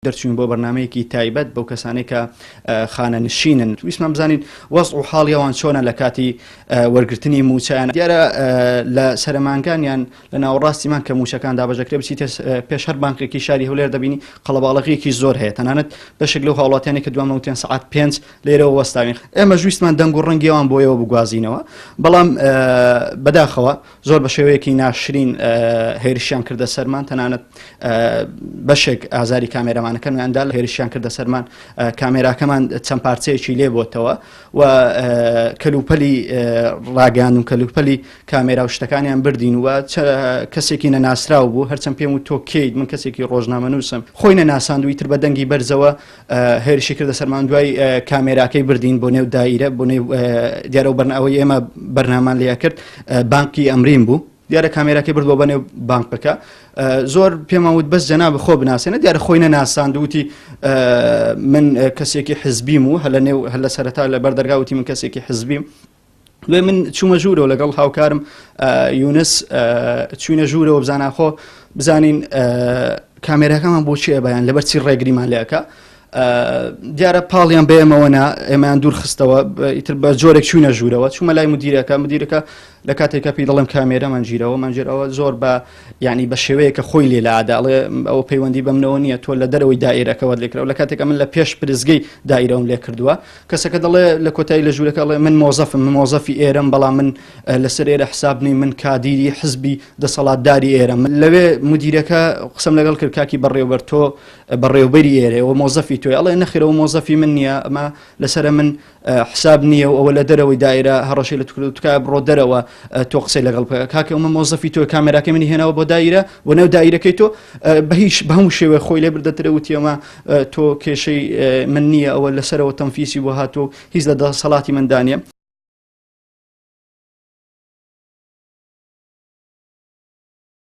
دەرچوون بۆ بەرنامەیەکی تایبەت بەو کەسانەی کە خانە نشینن ویسمان بزانین وەزع و حاڵیەوان چۆنە لە کاتی وەرگرتنی موچیان دیارە لە سەرمانگانیان لە ناوەڕاستیمان کە موچەکان دابەژەکرێ بچیتە پێش هەر بانکێکی شاری هەولێر دەبینی قەڵەباڵغیەکی زۆر هەیە تەنانەت بەشێک لەو هاوڵاتیانی کە دوام وتیان سەعات 5 لێرەوە وەستاوین ئێمە ژویستمان دەنگ و ڕەنگیەوان بۆیەوە بگوازینەوە بەڵام بەداخەوە زۆر بە شێوەیەکی ناشرین هێرشیان کردە سەرمان تەنانەت بەشێک ئازاری کامێرەمانەکەن ئەندا هێرشیان کردە سەرمان کامێراکەمان چەند پارچەیەکی لێ بۆتەوە و کەلوپەلی ڕاگەاند و کەلوپەلی کامێرا و شتەکانیان بردین و کەسێکی نەناسراو بوو هەرچەند پێم و تۆ کەیت من کەسێکی ڕۆژنامەنووسم خۆی نەناساند و ئیتر بە دەنگی بەرزەوە هێرشی کردە سەرمان دوای کامێراکەی بردین بۆ نێو دایرە بۆ نێو دیارە و بەرنەوەی ئێمە بەرنامان لێ کرد بانکی ئەمرین بوو دیارە کامێراکەی برد بۆ بەنێو بانکەکە زۆر پێماوت بەس جەناب خۆ بناسێنە دیارە خۆی نەناساند وتی من کەسێکی حزبیم و هەر لە سەرەتا لە بەردەرگاوتی من کەسێکی حزبیم دوێ من چوومە ژوورەوە لەگەڵ هاوکارم یونس چوینە ژوورەوە بزاناخۆ بزانین کامێراکەمان بۆ چی ئەبیان لەبەر چی ڕێگریمان لێەکە دیارە پاڵیان بێمەوەنا ئێمەیان دوور خستەوە ئیتر بە جۆرێک چوینە ژوورەوە چوومە لای مدیرەکە لە کاتێکە پێی دەڵێم کامێرەمان گیرەوە مانجێرەوە زۆر بە یعنی بە شێوەیەکە خۆی لێ لە عاداڵێ ئەوە پەیوەندی بەمنەوە نییە تۆ لە دەرەوەی دائیرەکەوە لێکرەوە لە کاتێکە من لە پێش پرزگەی دائیرەوەم لێ کردووە کەسەکە دەڵێ لە کۆتایی لە ژوورەکە ئەڵێ من مۆزەفی ئێرەم بەڵام من لەسەر ئێرە حسابنی من کادیری حزبی دەسەڵاتداری ئێرەم لەوێ مدیرەکە قسەم لەگەڵ کرد کاکی بەڕێوەبەر تۆ بەڕێوەبەری ئێرەوە مۆزەفی تۆی ئەڵێ نەخێرەوە مۆزەفی من نییە ئەمە لەسرە من حساب نییە و ئەوە لە دەرەوەی دایرە هەڕەشەی لە توکە بڕۆ دەرەوە تۆ قسەی لەگەڵ کاکە ئەمە مۆزەفی تۆ کامێراکە منی هێناوە بۆ دایرە بۆ نێو دایرەکەی تۆ بە هەموو شێوە خۆی لێ بردەترە وتی ئەمە تۆ کێشەی من نییە ئەوە لەسەرەوە تەنفیسی بۆ هاتۆ هیچ لە دەسەڵاتی مندانیە